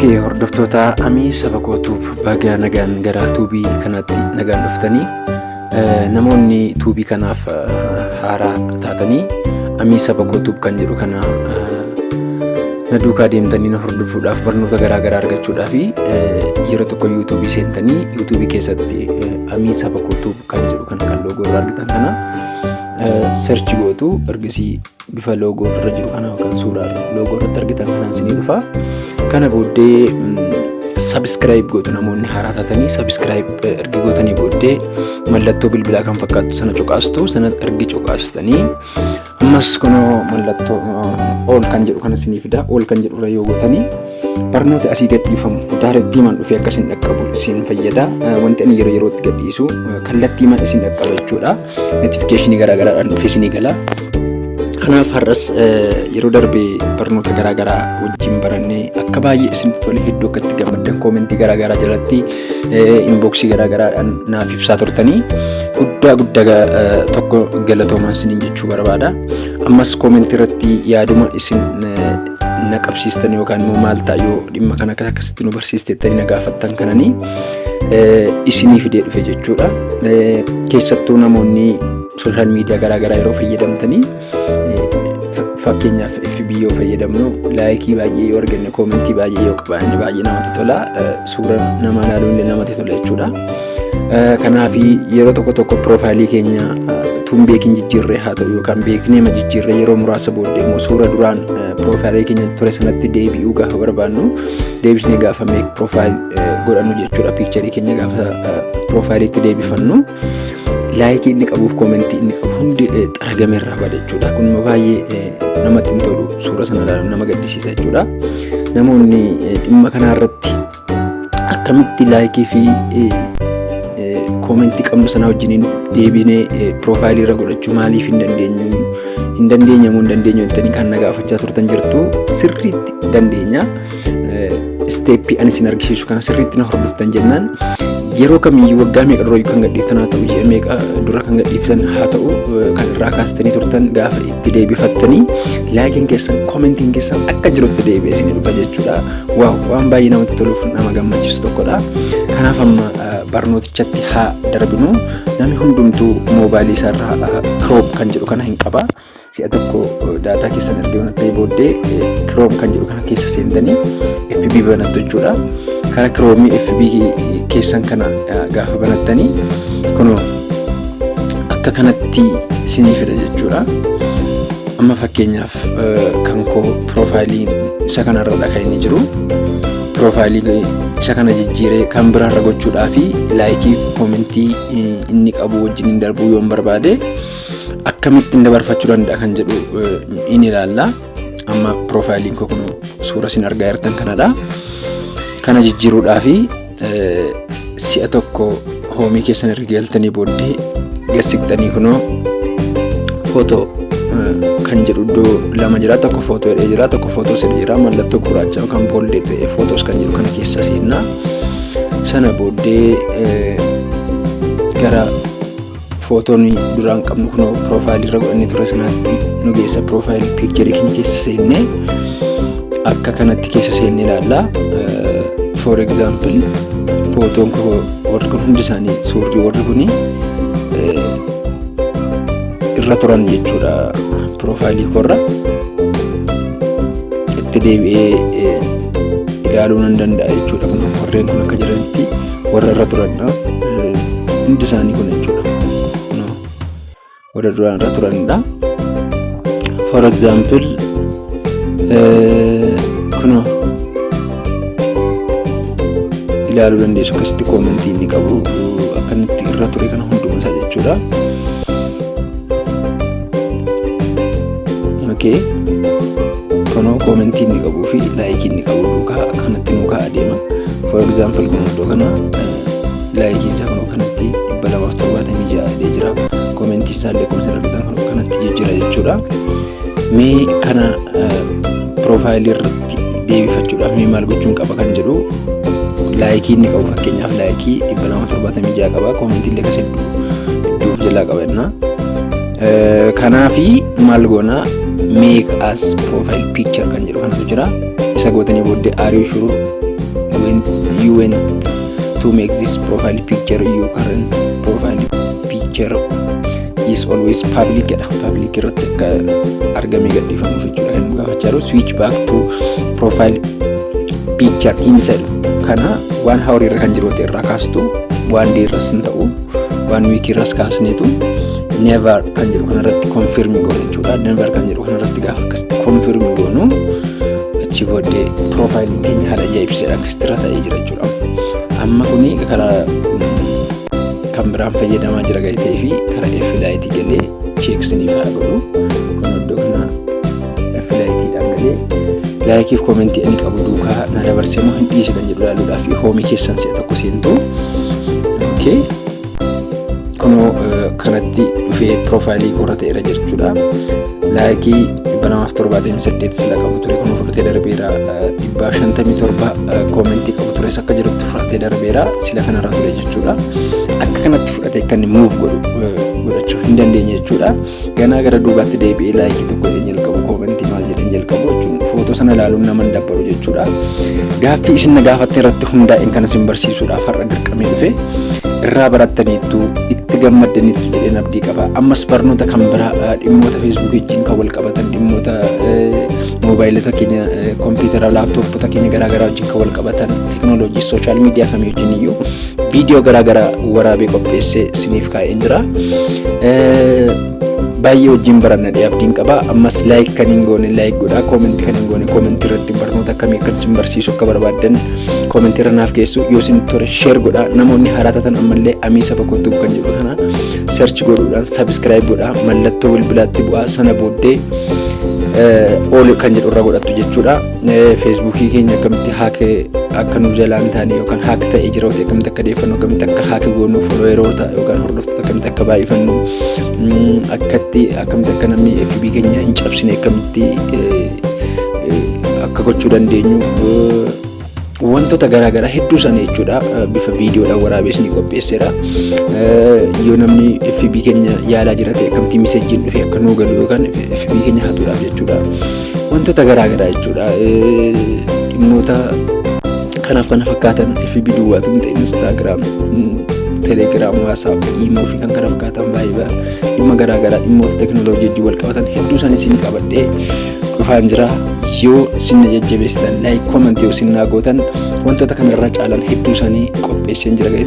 Oke, hordoftoota Amii saba kootuuf baga nagaan gara tuubii kanatti nagaan dhuftanii namoonni tuubii kanaaf haaraa taatanii Amii saba kootuuf kan jedhu kana na duukaa deemtanii na hordofuudhaaf barnoota garaagaraa argachuudhaaf yeroo tokko yuutuubii seentanii yuutuubii keessatti Amii saba kootuuf kan jedhu kana kan loogoo irraa argitan kana search gootu ergasii bifa loogoo irra jiru kana yookaan suuraa loogoo irratti argitan kanaan isinii dhufa. Kana booddee subscribe gootu namoonni haaraa taatanii subscribe ergi gootanii booddee mallattoo bilbilaa kan fakkaatu sana cuqaastu sana ergi cuqaastanii ammas kunoo mallattoo all kan jedhu kana isinii fida. All kan jedhu irra yoo gootanii barnoota asii gadhiifamu daarettiimaan dhufee akka isin dhaqqabu isin fayyada. Wanti ani yeroo yerootti gadhiisu kallattiimaan isin dhaqqaba jechuudha. Notificationii garaagaraadhaan dhufee isinii gala. Kanaaf har'as yeroo darbee barnoota garaagaraa wajjin barannee akka baay'ee isinitti tole hedduu akka itti gammaddan koomentii garaagaraa jalatti inboksii garaagaraadhaan naaf ibsaa turtanii guddaa tokko galatoomaa isiniin jechuu barbaada. Ammas koomentii irratti yaaduma isin na qabsiistan yookaan immoo maal ta'a yoo dhimma kana akkasitti nu barsiistettanii na gaafattan kananii isinii fidee dhufe jechuudha. Keessattuu namoonni sooshaal miidiyaa garaagaraa yeroo fayyadamtanii fakkeenyaaf FB yoo fayyadamnu laayikii baay'ee yoo arganne koomentii baay'ee yoo qabaanne baay'ee namatti tola. Suura nama ilaaluun illee namatti tola jechuudha. Kanaaf yeroo tokko piroofaayilii keenya tun beekin jijjiirree haa ta'u yookaan beeknee ma jijjiirree yeroo muraasa booddee immoo suura duraan piroofaayilii keenya ture sanatti deebi'uu gaafa barbaannu deebisnee gaafa meek piroofaayil godhannu jechuudha. Piikcharii keenya gaafa piroofaayiliitti deebifannu laayikii inni qabuuf koomentii inni qabu hundi xaragamee irraa bada jechuudha. Kun immoo baay'ee namatti hin tolu, suura sana ilaaluun nama gaddisiisa jechuudha. Namoonni dhimma kanarratti akkamitti laayikii fi koomentii qabnu sana wajjiniin deebinee piroofaayilii irra godhachuu maaliif hin dandeenyamu jettanii kan na gaafachaa turtan jirtu. Sirriitti dandeenya. Isteeppii ani isin argisiisu kana sirriitti na hordoftan jennaan yeroo kamiyyuu waggaa meeqa dura kan gadhiiftan haa ta'u ji'a meeqa dura kan gadhiiftan haa ta'u kan irraa kaastanii turtan gaafa itti deebifattanii laayikiin keessan koomentiin keessan akka jirutti deebi'ee isinii dhufa jechuudha. Waaw, waan baay'ee namatti toluuf nama gammachiisu tokkodha. Kanaaf amma barnootichatti haa darbinu. Namni hundumtuu moobaayilii isaarraa Chrome kan jedhu kana hin qaba. Si'a tokko daataa keessan erga banatanii booddee Chrome kan jedhu kana keessa seentanii FB banattu jechuudha. Kana Chrome FB keessan kana gaafa banattanii kunoo akka kanatti isinii fida jechuudha. Amma fakkeenyaaf kan koo piroofaayilii isa kanarra kan inni jiru. Piroofaayilii isa kana jijjiiree kan biraarra gochuudhaa fi laayikii fi koomentii inni qabu wajjin darbuu yoon barbaade akkamittiin dabarfachuu danda'a kan jedhu in ilaalla. Amma piroofaayiliin koo kun suura isin argaa jirtan kanadha. Kana jijjiiruudhaa fi si'a tokko hoomii keessan erga galtanii booddee gassiqxanii kunoo footoo kan jedhu iddoo lama jira. Tokko footoo hidhee jira, tokko footoo sadii jira. Mallattoo gurraacha yookaan booldee ta'e footoos kan jedhu kana keessa seennaa. Sana booddee gara footoon duraan qabnu kunoo piroofaayilii irra godhannee ture sanaatti nu geessa. Piroofaayilii piikcharii keenya keessa seennee akka kanatti keessa seennee ilaalla. For example, footoon koo warri kun hundi isaanii suurri warri kuni irra turan jechuudha. Piroofaayilii koorra itti deebi'ee ilaaluu nan danda'a jechuudha. Kun warreen kun akka jiranitti warra irra turanidha. Hundi isaanii kun jechuudha. Warra duraan irra turanidha. For example, kunoo ilaaluu dandeessu akkasitti koomentii inni qabu akkanatti irra ture kana hunduma isaa jechuudha. Okay. Kunoo koomentii inni qabuu fi laayikii inni qabu duukaa akkanatti nuukaa adeema. For example kun iddoo kana laayikiin isaa kunoo kanatti 276 adee jira. Koomentii isaa illee akkuma argitan kunoo kanatti jijjiira jechuudha. Mee kana piroofaayilii irratti deebifachuudhaaf mee maal gochuun qaba kan jedhu laayikii inni qabu fakkeenyaaf laayikii 276 qaba. Koomentii illee akkasii idduuf jalaa qaba jenna. Kanaafi maal goona make as profile picture kan jedhu kanatu jira. Isa gootanii booddee are you sure you want to make this profile picture your current profile picture is always public jedha. Public irratti akka argame gadhiifamuuf jechuudha kan gaafachaa jiru. Switch back to profile picture inside kana waan hawrii irra kan jiru irraa kaastu waan deerras hin ta'u waan week irras kaasneetu never kan jiru kanarratti confirm goonu jechuudha. Never kan jiru kanarratti gaafa akkasitti confirm goonu achi booddee profiling keenya haala ajaa'ibsiisadhaan akkasitti irra ta'ee jira jechuudha. Amma kuni karaa kan biraan fayyadamaa jira gaitee fi karaa affiliate galee cheeksiniif haa godhu. Kun iddoo kana affiliateedhaan galee laayikii fi koomentii inni qabu duukaa na dabarsee moo hin dhiise kan jedhu ilaaluudhaaf hoomii keessan si'a tokko seentu. Okay. Kunoo kanatti dhufee profaayilii korra ta'eera jechuudha. Laayikii 278 sila qabu ture kunoo fudhatee darbeera. 157 koomentii qabu ture akka jirutti fudhatee darbeera sila kanarra ture jechuudha. Akka kanatti fudhatee kan move godhachuu hin dandeenye jechuudha. Ganaa gara duubaatti deebi'ee laayikii tokko jedhee jalqabu koomentii maal jedhee jalqabu jechuun footoo sana ilaaluun nama hin dabbaru jechuudha. Gaaffii isin na gaafatte irratti hundaa'een kan isin barsiisuudhaaf har'a dirqamee dhufe irraa barattaniittu itti gammaddaniittu jedheen abdii qaba. Ammas barnoota kan biraa dhimmoota feesbuukii wajjin kan wal qabatan dhimmoota moobaayilota keenya kompiitara laaptooppota keenya garaagaraa wajjin kan wal qabatan teekinooloojii sooshaal miidiyaa kamii wajjin iyyuu viidiyoo garaagaraa waraabee qopheessee isiniif kaa'een jira. Baay'ee wajjin barannadhee abdiin qaba. Ammas laayik kan hin goone laayik godhaa, koomentii kan hin goone koomentii irratti barnoota akkamii akka isin barsiisu akka barbaaddan koomentii irra naaf geessu. Yoo isin tore sheer godhaa. Namoonni haaraa taatan ammallee Amiisa Bokkottuu kan jedhu kana search godhuudhaan sabiskiraayib godhaa. Mallattoo bilbilaatti bu'aa sana booddee oolu kan jedhu irra godhattu jechuudha. Feesbuukii keenya akkamitti haakee akka nu jalaan taane yookaan haak ta'ee jira ta'e akkamitti akka deeffannu akkamitti akka haak goonu folooweroota yookaan hordoftoota akkamitti akka baay'ifannu akkamitti akka namni FB keenya hin cabsine akkamitti akka gochuu dandeenyu wantoota garaagaraa hedduu sana jechuudha bifa viidiyoodhaan waraabee isinii qopheesseera. Yoo namni FB keenya yaalaa jira ta'e akkamitti miseejiin dhufee akka nuu galu yookaan FB keenya hatuudhaaf jechuudha wantoota garaagaraa jechuudha dhimmoota kanaaf kana fakkaatan FB duwwaatu hin ta'in Instagram, Telegram, WhatsApp, Imo fi kan kana fakkaatan baay'ee dhimma garaagaraa dhimmoota teekinooloojii wajjin wal qabatan hedduu isaanii isin qabadhee dhufaan jira. Yoo isin jajjabeessitan laayik koomentii yoo isin naa gootan wantoota kanarraa caalan hedduu isaanii qopheesseen jira.